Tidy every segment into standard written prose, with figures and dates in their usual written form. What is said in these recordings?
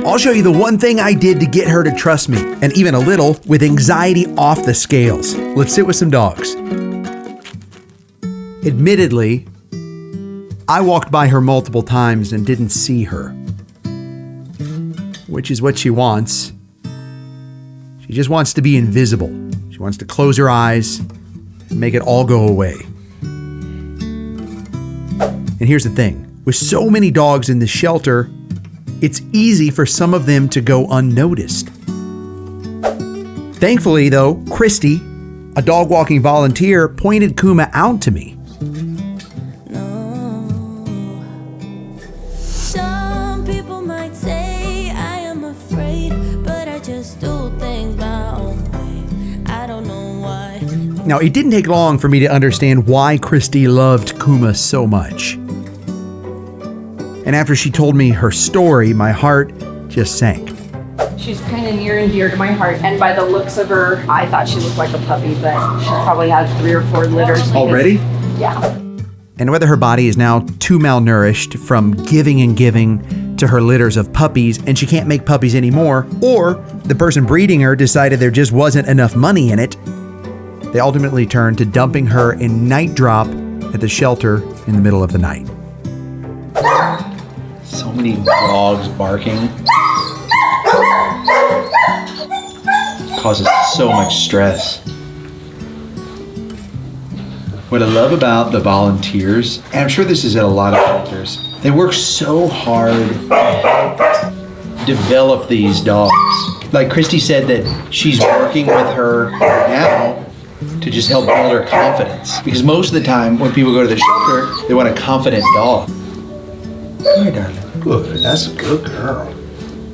I'll show you the one thing I did to get her to trust me, and even a little, with anxiety off the scales. Let's sit with some dogs. Admittedly, I walked by her multiple times and didn't see her, which is what she wants. She just wants to be invisible. She wants to close her eyes and make it all go away. And here's the thing. With so many dogs in the shelter, it's easy for some of them to go unnoticed. Thankfully, though, Christy, a dog walking volunteer, pointed Kuma out to me. Some people might say I am afraid, but I just do things my own way. I don't know why. Now, it didn't take long for me to understand why Christy loved Kuma so much. And after she told me her story, my heart just sank. She's kind of near and dear to my heart, and by the looks of her, I thought she looked like a puppy, but she probably had 3 or 4 litters. Already? Yeah. And whether her body is now too malnourished from giving and giving to her litters of puppies and she can't make puppies anymore, or the person breeding her decided there just wasn't enough money in it, they ultimately turned to dumping her in night drop at the shelter in the middle of the night. So many dogs barking causes so much stress. What I love about the volunteers, and I'm sure this is at a lot of shelters, they work so hard to develop these dogs. Like Christy said that she's working with her now to just help build her confidence. Because most of the time when people go to the shelter, they want a confident dog. Come here, darling. Good. That's a good girl.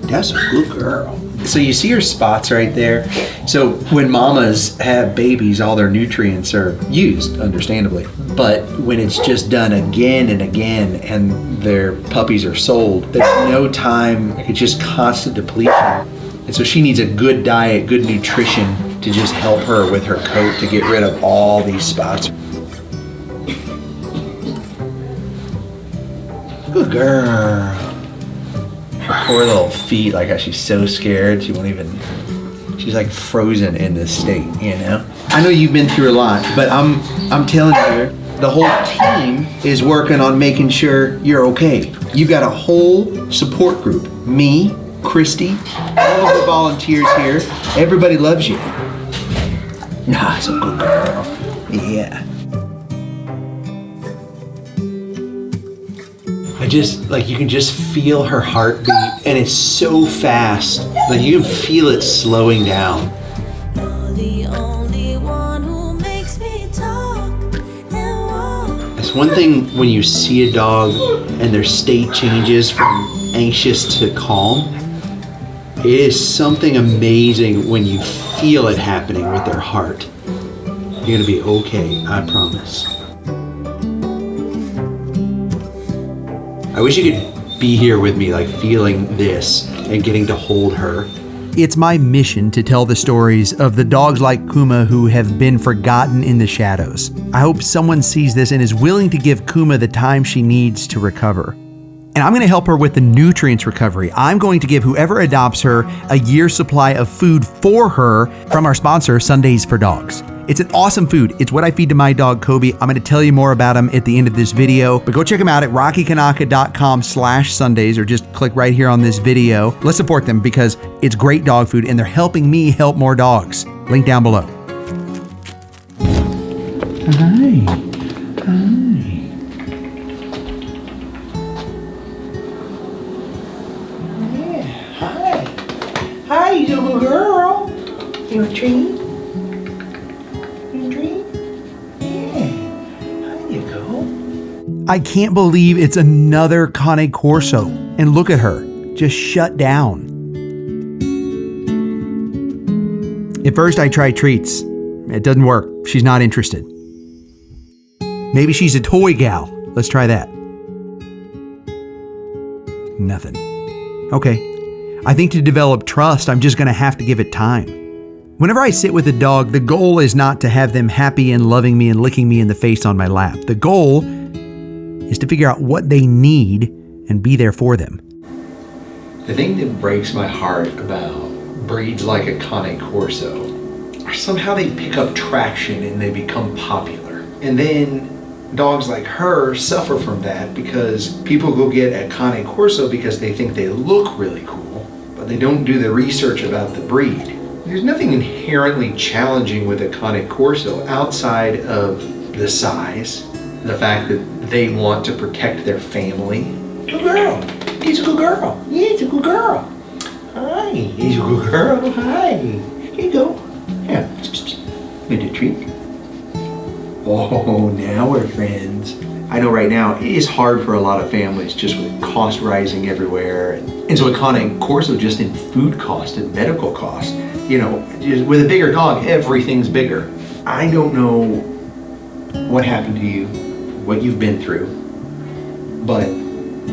That's a good girl. So you see her spots right there? So when mamas have babies, all their nutrients are used, understandably. But when it's just done again and again and their puppies are sold, there's no time, it's just constant depletion. And so she needs a good diet, good nutrition to just help her with her coat to get rid of all these spots. Good girl. Her poor little feet, like how she's so scared, she won't even, she's like frozen in this state, you know? I know you've been through a lot, but I'm telling you, the whole team is working on making sure you're okay. You've got a whole support group. Me, Christy, all of the volunteers here, everybody loves you. Nah, it's a good girl. Yeah. You can just feel her heartbeat, and it's so fast. Like you can feel it slowing down. You're the only one who makes me talk and walk. It's one thing when you see a dog and their state changes from anxious to calm. It is something amazing when you feel it happening with their heart. You're gonna be okay, I promise. I wish you could be here with me, like feeling this and getting to hold her. It's my mission to tell the stories of the dogs like Kuma who have been forgotten in the shadows. I hope someone sees this and is willing to give Kuma the time she needs to recover. And I'm going to help her with the nutrients recovery. I'm going to give whoever adopts her a year's supply of food for her from our sponsor, Sundays for Dogs. It's an awesome food. It's what I feed to my dog, Kobe. I'm going to tell you more about him at the end of this video, but go check them out at rockykanaka.com/Sundays or just click right here on this video. Let's support them because it's great dog food and they're helping me help more dogs. Link down below. Hi. Hi, you little girl. You want a treat? I can't believe it's another Cane Corso. And look at her, just shut down. At first I tried treats. It doesn't work. She's not interested. Maybe she's a toy gal. Let's try that. Nothing. Okay. I think to develop trust, I'm just gonna have to give it time. Whenever I sit with a dog, the goal is not to have them happy and loving me and licking me in the face on my lap. The goal is to figure out what they need and be there for them. The thing that breaks my heart about breeds like a Cane Corso are somehow they pick up traction and they become popular. And then dogs like her suffer from that because people go get a Cane Corso because they think they look really cool, but they don't do the research about the breed. There's nothing inherently challenging with a Cane Corso outside of the size, the fact that they want to protect their family. Good girl. He's a good girl. Yeah, it's a good girl. Hi. He's a good girl. Hi. Here you go. Here. Need a treat. Oh, now we're friends. I know right now it is hard for a lot of families just with cost rising everywhere. And so a Cane Corso just in food cost and medical cost. You know, just with a bigger dog, everything's bigger. I don't know what happened to you, what you've been through, but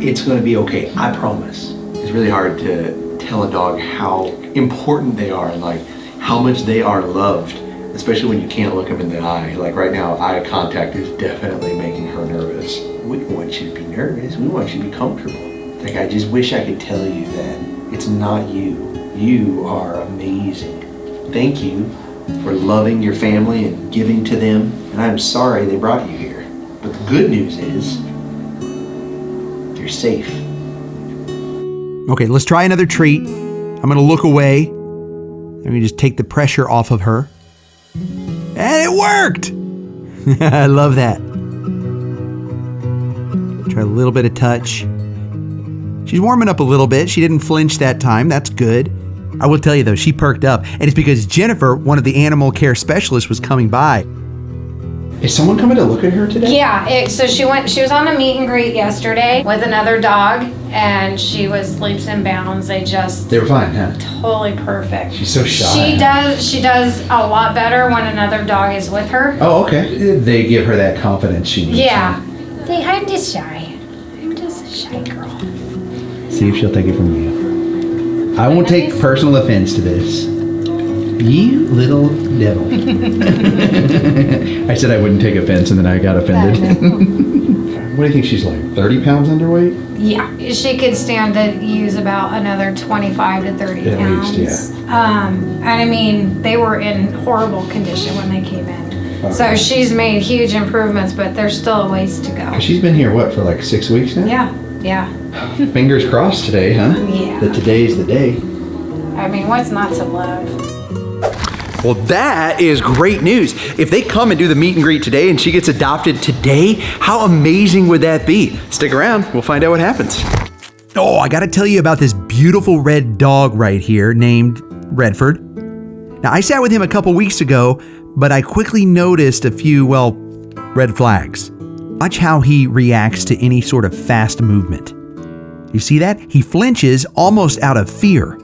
it's going to be okay. I promise. It's really hard to tell a dog how important they are and like how much they are loved, especially when you can't look them in the eye. Like right now, eye contact is definitely making her nervous. We don't want you to be nervous. We want you to be comfortable. Like I just wish I could tell you that it's not you. You are amazing. Thank you for loving your family and giving to them. And I'm sorry they brought you here. But the good news is, you're safe. Okay, let's try another treat. I'm going to look away. I'm going to just take the pressure off of her. And it worked! I love that. Try a little bit of touch. She's warming up a little bit. She didn't flinch that time. That's good. I will tell you though, she perked up. And it's because Jennifer, one of the animal care specialists, was coming by. Is someone coming to look at her today? Yeah, so she was on a meet and greet yesterday with another dog, and she was leaps and bounds. They were fine, huh? totally perfect. She's so shy. She does a lot better when another dog is with her. Oh, okay. They give her that confidence she needs. Yeah. Say, I'm just shy. I'm just a shy girl. See if she'll take it from you. I won't take personal offense to this. You little devil. I said I wouldn't take offense and then I got offended. What do you think she's like, 30 pounds underweight? Yeah, she could stand to use about another 25 to 30 At pounds. least, And I mean, they were in horrible condition when they came in. Okay. So she's made huge improvements, but there's still a ways to go. She's been here, what, for like 6 weeks now? Yeah. Fingers crossed today, huh? Yeah. That today's the day. I mean, what's not to love? Well, that is great news. If they come and do the meet and greet today and she gets adopted today, how amazing would that be? Stick around, we'll find out what happens. Oh, I gotta tell you about this beautiful red dog right here named Redford. Now, I sat with him a couple weeks ago, but I quickly noticed a few, well, red flags. Watch how he reacts to any sort of fast movement. You see that? He flinches almost out of fear,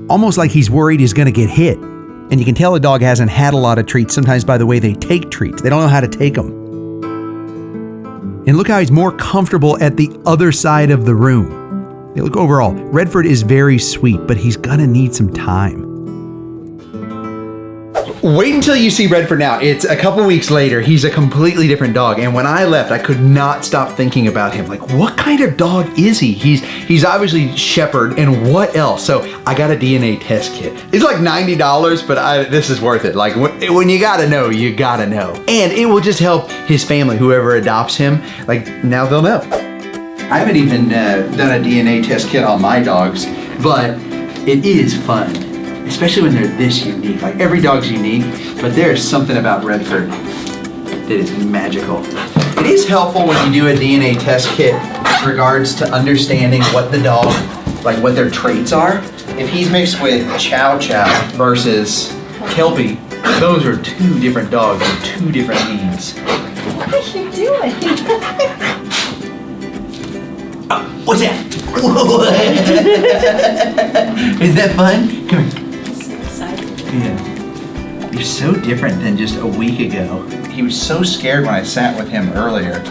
almost like he's worried he's gonna get hit. And you can tell a dog hasn't had a lot of treats sometimes by the way they take treats. They don't know how to take them. And look how he's more comfortable at the other side of the room. Hey, look overall, Redford is very sweet, but he's gonna need some time. Wait until you see Redford now. It's a couple weeks later. He's a completely different dog. And when I left, I could not stop thinking about him. Like, what kind of dog is he? He's obviously shepherd, and what else? So I got a DNA test kit. It's like $90, but this is worth it. Like, when you gotta know, you gotta know. And it will just help his family, whoever adopts him. Like, now they'll know. I haven't even done a DNA test kit on my dogs, but it is fun. Especially when they're this unique. Like every dog's unique, but there's something about Redford that is magical. It is helpful when you do a DNA test kit in regards to understanding what the dog, like what their traits are. If he's mixed with Chow Chow versus Kelpie, those are two different dogs with two different needs. What are you doing? What's that? Is that fun? Come here. Yeah. You're so different than just a week ago. He was so scared when I sat with him earlier.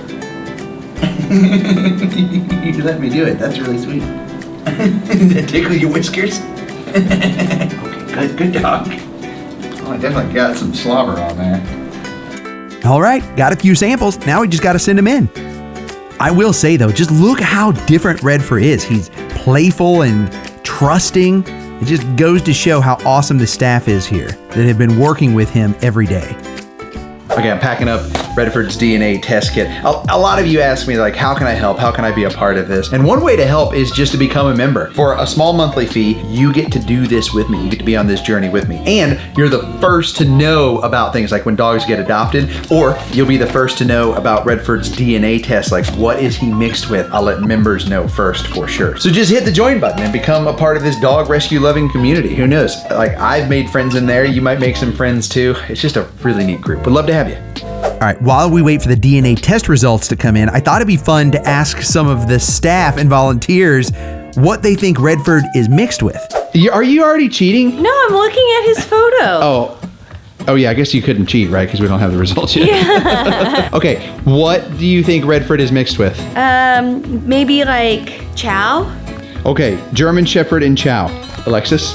You let me do it. That's really sweet. Did that tickle your whiskers? Okay, good dog. Oh, I definitely got some slobber on there. All right, got a few samples. Now we just got to send them in. I will say though, just look how different Redford is. He's playful and trusting. It just goes to show how awesome the staff is here that have been working with him every day. Okay, I'm packing up Redford's DNA test kit. A lot of you ask me, like, how can I help? How can I be a part of this? And one way to help is just to become a member. For a small monthly fee, you get to do this with me. You get to be on this journey with me. And you're the first to know about things like when dogs get adopted, or you'll be the first to know about Redford's DNA test, like what is he mixed with? I'll let members know first for sure. So just hit the join button and become a part of this dog rescue loving community. Who knows? Like, I've made friends in there. You might make some friends too. It's just a really neat group. Would love to have you. All right, while we wait for the DNA test results to come in, I thought it'd be fun to ask some of the staff and volunteers what they think Redford is mixed with. Are you already cheating? No, I'm looking at his photo. Oh yeah, I guess you couldn't cheat, right? Because we don't have the results yet. Yeah. Okay, what do you think Redford is mixed with? Maybe like Chow. Okay, German Shepherd and Chow. Alexis?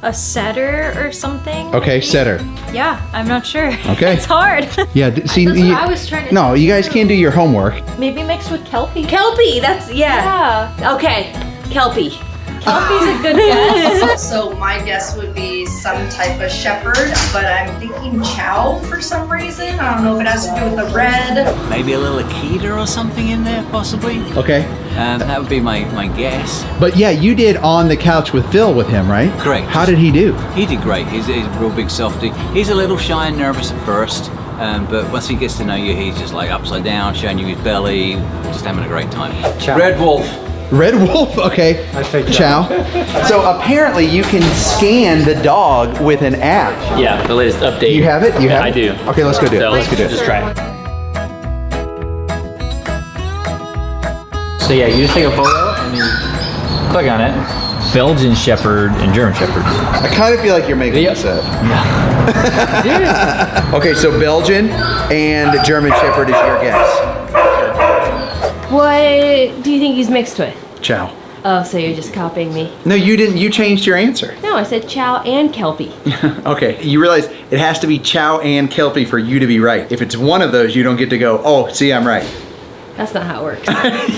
A setter or something? Okay, setter. Yeah, I'm not sure. Okay. It's hard. Yeah, see, That's what I was trying to no, you guys can't do your homework. Maybe mixed with Kelpie. Kelpie, that's, yeah. Okay, Kelpie. Kelpie's a good guess. So my guess would be some type of shepherd, but I'm thinking chow for some reason. I don't know if it has to do with the red. Maybe a little Akita or something in there, possibly. Okay. That would be my guess. But yeah, you did On the Couch with Phil with him, right? Correct. How did he do? He did great. He's a real big softie. He's a little shy and nervous at first, but once he gets to know you, he's just like upside down, showing you his belly, just having a great time. Red Wolf. Red Wolf, okay. I think Chow. So apparently you can scan the dog with an app. Yeah, the latest update. You have it? You have I it? do. Okay, let's go do it. So Let's go do it. Just try it. So yeah, you just take a photo and you click on it. Belgian Shepherd and German Shepherd. I kind of feel like you're making this up. Okay, so Belgian and German Shepherd is your guess. What do you think he's mixed with? Chow. Oh, so you're just copying me. No, you didn't. You changed your answer. No, I said Chow and Kelpie. Okay, you realize it has to be Chow and Kelpie for you to be right. If it's one of those, you don't get to go, oh, see, I'm right. That's not how it works.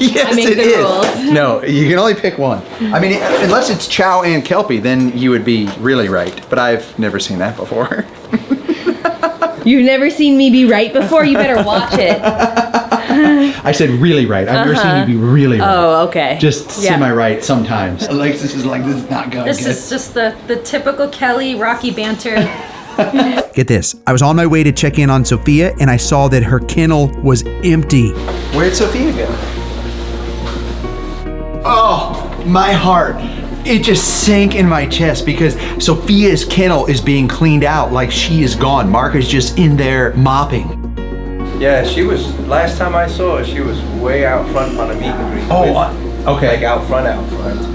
Yes, I make it the is. rules. No, you can only pick one. I mean, unless it's Chow and Kelpie, then you would be really right. But I've never seen that before. You've never seen me be right before? You better watch it. I said really right. I've never seen you be really right. Oh, okay. Just Yeah. semi-right sometimes. Alexis is like, this is not going This good. is just the typical Kelly Rocky banter. Get this, I was on my way to check in on Sophia and I saw that her kennel was empty. Where'd Sophia go? Oh, my heart. It just sank in my chest because Sophia's kennel is being cleaned out like she is gone. Mark is just in there mopping. Yeah, she was, last time I saw her, she was way out front on a meet and greet. Oh, okay. Like out front.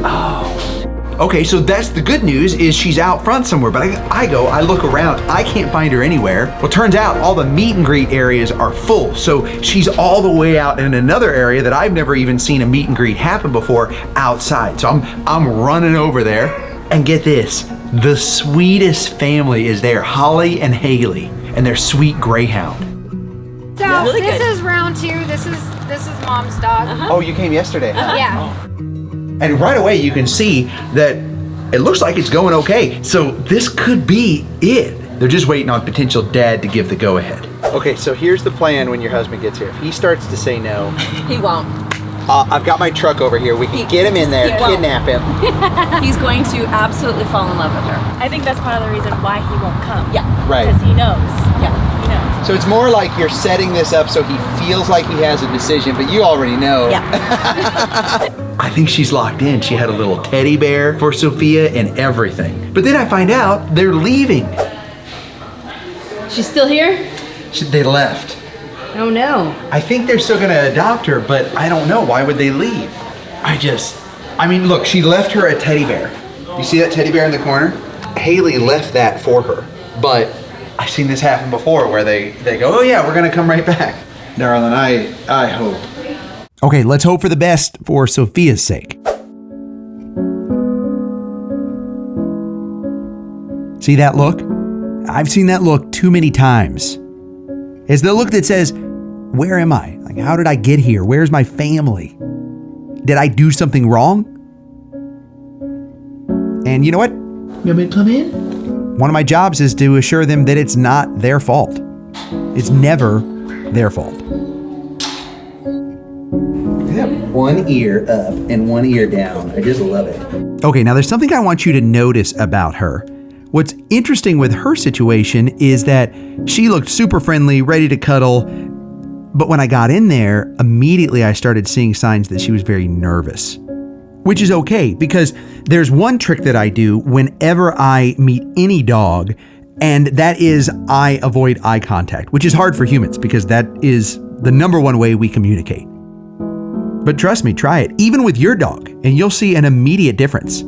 Oh. Okay, so that's the good news is she's out front somewhere, but I look around, I can't find her anywhere. Well, turns out all the meet and greet areas are full, so she's all the way out in another area that I've never even seen a meet and greet happen before outside. So I'm running over there, and get this, the sweetest family is there, Holly and Haley, and their sweet greyhound. So Really this good. is round 2. This is mom's dog. Oh, you came yesterday, huh? Yeah. And right away you can see that it looks like it's going okay. So this could be it. They're just waiting on potential dad to give the go ahead. Okay, so here's the plan when your husband gets here. If he starts to say no, He won't. I've got my truck over here. We can get him in there, he won't. kidnap him. He's going to absolutely fall in love with her. I think that's part of the reason why he won't come. Yeah. Right. Because he knows. Yeah, he knows. So it's more like you're setting this up so he feels like he has a decision, but you already know. Yeah. I think she's locked in. She had a little teddy bear for Sophia and everything. But then I find out they're leaving. She's still here? They left. Oh no. I think they're still gonna adopt her, but I don't know. Why would they leave? I mean, look, she left her a teddy bear. You see that teddy bear in the corner? Haley left that for her, but I've seen this happen before where they go, oh yeah, we're gonna come right back. Darling, I hope. Okay, let's hope for the best for Sophia's sake. See that look? I've seen that look too many times. It's the look that says, where am I? Like, how did I get here? Where's my family? Did I do something wrong? And you know what? You want me to come in? One of my jobs is to assure them that it's not their fault. It's never their fault. I have one ear up and one ear down. I just love it. Okay, now there's something I want you to notice about her. What's interesting with her situation is that she looked super friendly, ready to cuddle, but when I got in there, immediately I started seeing signs that she was very nervous. Which is okay, because there's one trick that I do whenever I meet any dog, and that is I avoid eye contact, which is hard for humans because that is the number one way we communicate. But trust me, try it, even with your dog, and you'll see an immediate difference.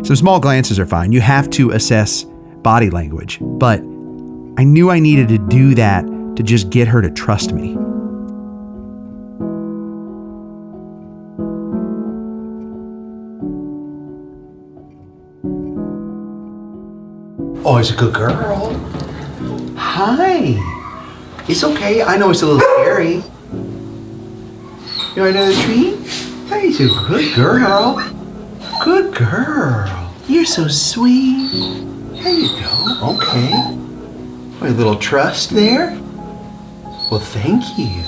Some small glances are fine. You have to assess body language, but I knew I needed to do that to just get her to trust me. Oh, it's a good girl. Hi. It's okay. I know it's a little scary. You want another treat? Hey, it's a good girl. Good girl. You're so sweet. There you go. Okay. A little trust there. Well, thank you.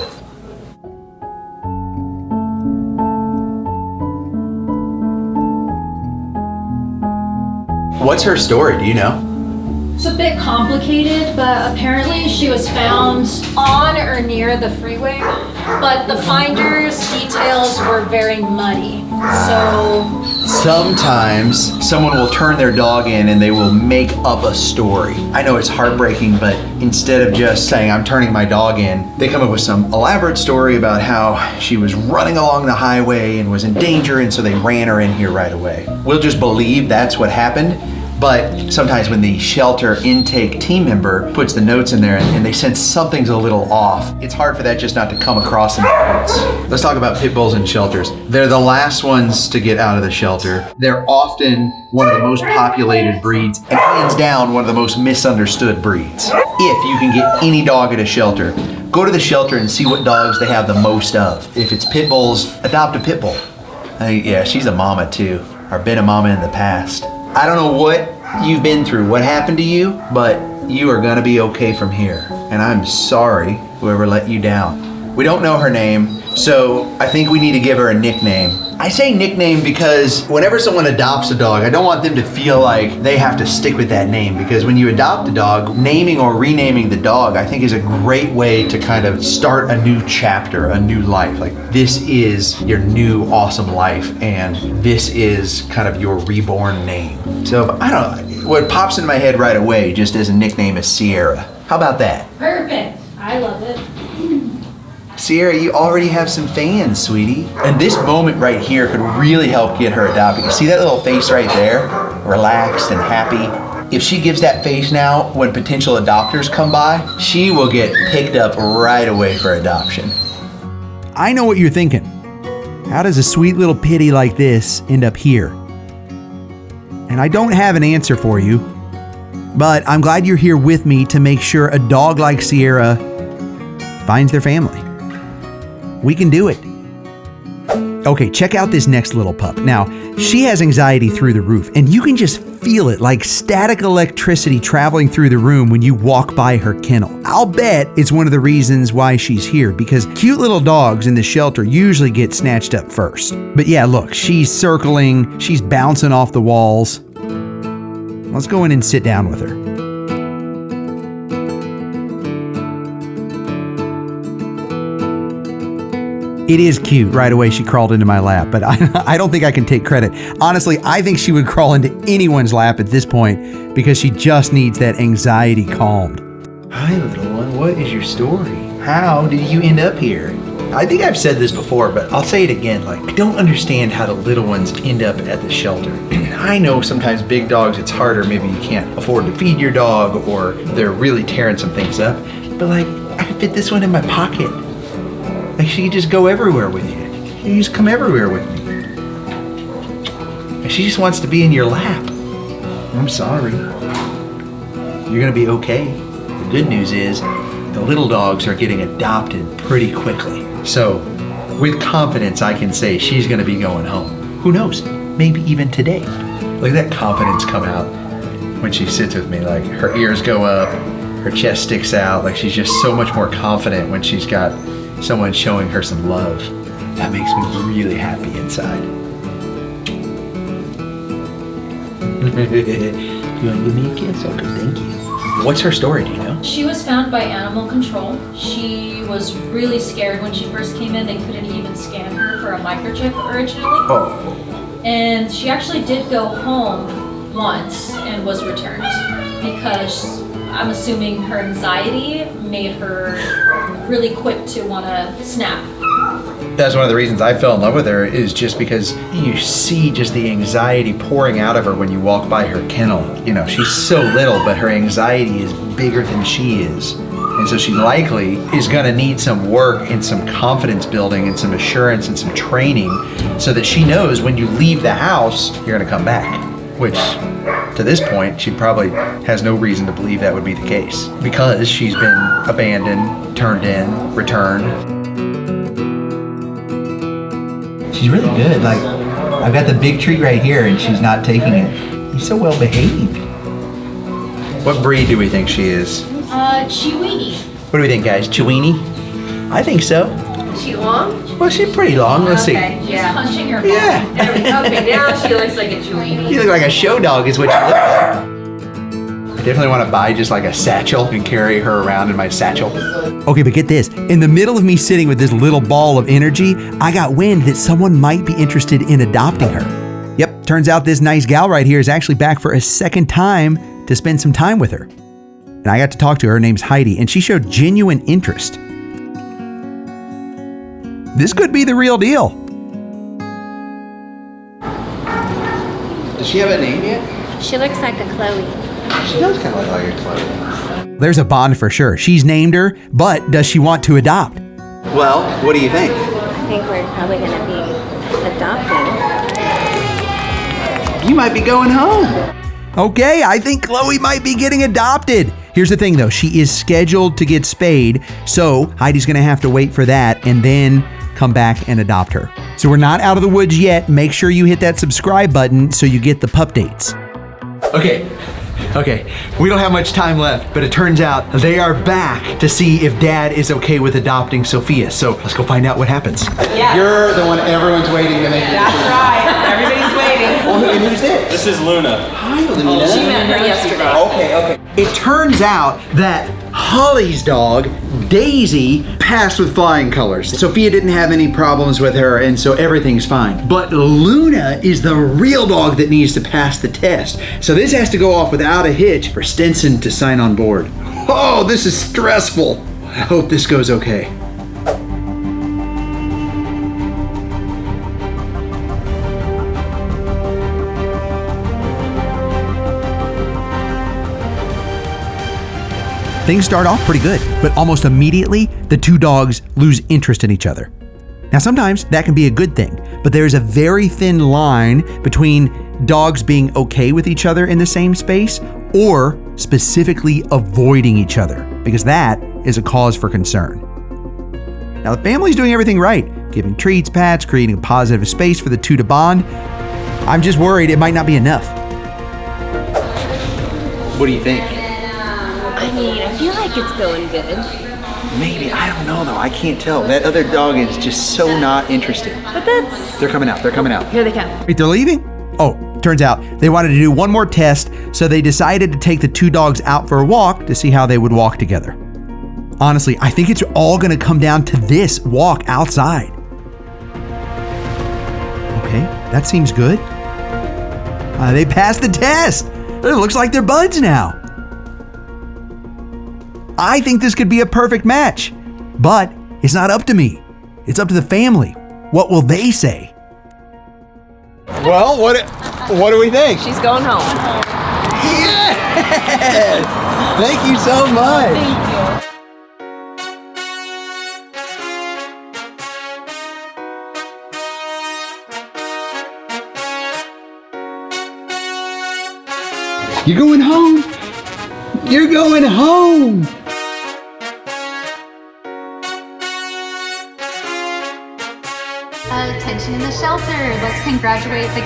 What's her story? Do you know? It's a bit complicated, but apparently she was found on or near the freeway, but the finder's details were very muddy. So sometimes someone will turn their dog in and they will make up a story. I know it's heartbreaking, but instead of just saying, I'm turning my dog in, they come up with some elaborate story about how she was running along the highway and was in danger, and so they ran her in here right away. We'll just believe that's what happened. But sometimes when the shelter intake team member puts the notes in there and they sense something's a little off, it's hard for that just not to come across in the notes. Let's talk about pit bulls in shelters. They're the last ones to get out of the shelter. They're often one of the most populated breeds, and hands down, one of the most misunderstood breeds. If you can get any dog at a shelter, go to the shelter and see what dogs they have the most of. If it's pit bulls, adopt a pit bull. Yeah, she's a mama too, or been a mama in the past. I don't know what you've been through, what happened to you, but you are gonna be okay from here. And I'm sorry whoever let you down. We don't know her name, so I think we need to give her a nickname. I say nickname because whenever someone adopts a dog, I don't want them to feel like they have to stick with that name, because when you adopt a dog, naming or renaming the dog, I think is a great way to kind of start a new chapter, a new life. Like, this is your new awesome life, and this is kind of your reborn name. So I don't know, what pops in my head right away just as a nickname is Sierra. How about that? perfect. I love it. Sierra, you already have some fans, sweetie. And this moment right here could really help get her adopted. You see that little face right there? Relaxed and happy. If she gives that face now when potential adopters come by, she will get picked up right away for adoption. I know what you're thinking. How does a sweet little Pittie like this end up here? And I don't have an answer for you, but I'm glad you're here with me to make sure a dog like Sierra finds their family. We can do it. Okay, check out this next little pup. Now, she has anxiety through the roof, and you can just feel it like static electricity traveling through the room when you walk by her kennel. I'll bet it's one of the reasons why she's here, because cute little dogs in the shelter usually get snatched up first. But yeah, look, she's circling, she's bouncing off the walls. Let's go in and sit down with her. It is cute. Right away, she crawled into my lap, but I don't think I can take credit. Honestly, I think she would crawl into anyone's lap at this point because she just needs that anxiety calmed. Hi, little one. What is your story? How did you end up here? I think I've said this before, but I'll say it again. Like, I don't understand how the little ones end up at the shelter. I know sometimes big dogs, it's harder. Maybe you can't afford to feed your dog, or they're really tearing some things up. But like, I could fit this one in my pocket. Like, she could just go everywhere with you. You just come everywhere with me. And she just wants to be in your lap. I'm sorry. You're gonna be okay. The good news is the little dogs are getting adopted pretty quickly. So with confidence, I can say she's gonna be going home. Who knows? Maybe even today. Look at that confidence come out when she sits with me. Like her ears go up, her chest sticks out. Like she's just so much more confident when she's got someone showing her some love. That makes me really happy inside. You want to give me a kiss? Okay, thank you. What's her story, do you know? She was found by animal control. She was really scared when she first came in. They couldn't even scan her for a microchip originally. Oh. And she actually did go home once and was returned because I'm assuming her anxiety made her really quick to want to snap. That's one of the reasons I fell in love with her, is just because you see just the anxiety pouring out of her when you walk by her kennel. You know, she's so little, but her anxiety is bigger than she is. And so she likely is gonna need some work and some confidence building and some assurance and some training so that she knows when you leave the house, you're gonna come back. Which, to this point, she probably has no reason to believe that would be the case because she's been abandoned, turned in, returned. She's really good. Like, I've got the big treat right here and she's not taking it. He's so well behaved. What breed do we think she is? Chiweenie. What do we think, guys? Chiweenie? I think so. Is she long? Well, she's pretty long. Let's see. Yeah. Punching her. Yeah. Okay, now she looks like a Chiweenie. You look like a show dog is what you look like. I definitely want to buy just like a satchel and carry her around in my satchel. Okay, but get this. In the middle of me sitting with this little ball of energy, I got wind that someone might be interested in adopting her. Yep, turns out this nice gal right here is actually back for a second time to spend some time with her. And I got to talk to her. Her name's Heidi, and she showed genuine interest. This could be the real deal. Does she have a name yet? She looks like a Chloe. She does kind of look like a Chloe. There's a bond for sure. She's named her, but does she want to adopt? Well, what do you think? I think we're probably going to be adopting. You might be going home. Okay, I think Chloe might be getting adopted. Here's the thing though, she is scheduled to get spayed, so Heidi's gonna have to wait for that and then come back and adopt her. So we're not out of the woods yet. Make sure you hit that subscribe button so you get the pup dates. Okay, we don't have much time left, but it turns out they are back to see if Dad is okay with adopting Sophia. So let's go find out what happens. Yeah. You're the one everyone's waiting to make it. That's right. Everybody's waiting. Well, and who's this? This is Luna. Hi, Luna. She met her yesterday. Okay. It turns out that Holly's dog, Daisy, passed with flying colors. Sophia didn't have any problems with her, and so everything's fine. But Luna is the real dog that needs to pass the test. So this has to go off without a hitch for Stinson to sign on board. Oh, this is stressful. I hope this goes okay. Things start off pretty good, but almost immediately, the two dogs lose interest in each other. Now, sometimes that can be a good thing, but there's a very thin line between dogs being okay with each other in the same space or specifically avoiding each other, because that is a cause for concern. Now, the family's doing everything right, giving treats, pats, creating a positive space for the two to bond. I'm just worried it might not be enough. What do you think? I mean, I feel like it's going good. Maybe, I don't know though, I can't tell. That other dog is just so not interested. But that's... They're coming out. Here they come. Wait, they're leaving? Oh, turns out they wanted to do one more test, so they decided to take the two dogs out for a walk to see how they would walk together. Honestly, I think it's all gonna come down to this walk outside. Okay, that seems good. They passed the test. It looks like they're buds now. I think this could be a perfect match, but it's not up to me. It's up to the family. What will they say? Well, what do we think? She's going home. Yes! Thank you so much. Thank you. You're going home. You're going home. Attention in the shelter. Let's congratulate the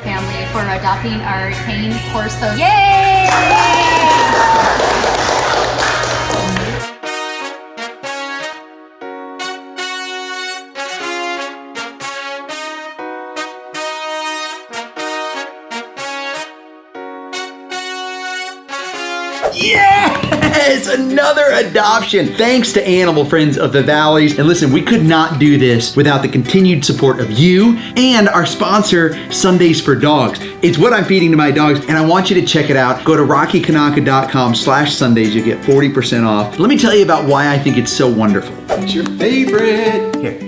family for adopting our Cane Corso. Yay! Yes! Another adoption. Thanks to Animal Friends of the Valleys. And listen, we could not do this without the continued support of you and our sponsor, Sundays for Dogs. It's what I'm feeding to my dogs, and I want you to check it out. Go to rockykanaka.com/Sundays. You get 40% off. Let me tell you about why I think it's so wonderful. It's your favorite. Here.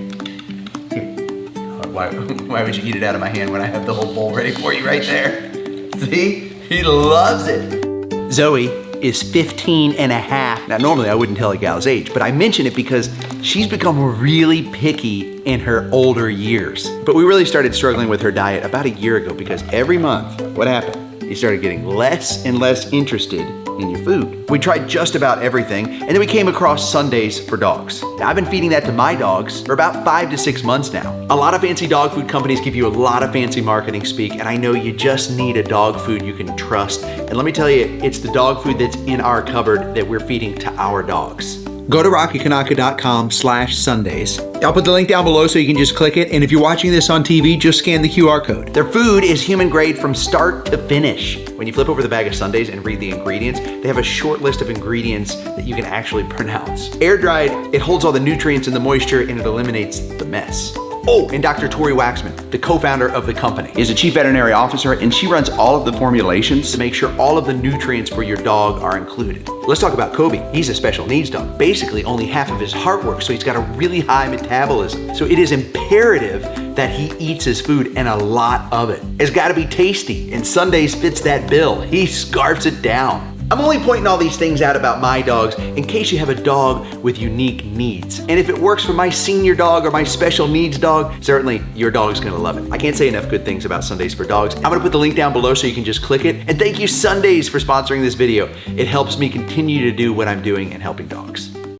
Why would you eat it out of my hand when I have the whole bowl ready for you right there? See? He loves it. Zoe is 15 and a half. Now, normally I wouldn't tell a gal's age, but I mention it because she's become really picky in her older years. But we really started struggling with her diet about a year ago because every month, what happened? You started getting less and less interested in your food. We tried just about everything, and then we came across Sundays for Dogs. Now, I've been feeding that to my dogs for about 5 to 6 months now. A lot of fancy dog food companies give you a lot of fancy marketing speak, and I know you just need a dog food you can trust. And let me tell you, it's the dog food that's in our cupboard that we're feeding to our dogs. Go to rockykanaka.com/Sundays. I'll put the link down below so you can just click it. And if you're watching this on TV, just scan the QR code. Their food is human grade from start to finish. When you flip over the bag of Sundays and read the ingredients, they have a short list of ingredients that you can actually pronounce. Air dried, it holds all the nutrients and the moisture and it eliminates the mess. Oh, and Dr. Tori Waxman, the co-founder of the company, is a chief veterinary officer, and she runs all of the formulations to make sure all of the nutrients for your dog are included. Let's talk about Kobe. He's a special needs dog. Basically, only half of his heart works, so he's got a really high metabolism. So it is imperative that he eats his food, and a lot of it. It's gotta be tasty, and Sundays fits that bill. He scarfs it down. I'm only pointing all these things out about my dogs in case you have a dog with unique needs. And if it works for my senior dog or my special needs dog, certainly your dog's gonna love it. I can't say enough good things about Sundays for Dogs. I'm gonna put the link down below so you can just click it. And thank you, Sundays, for sponsoring this video. It helps me continue to do what I'm doing and helping dogs.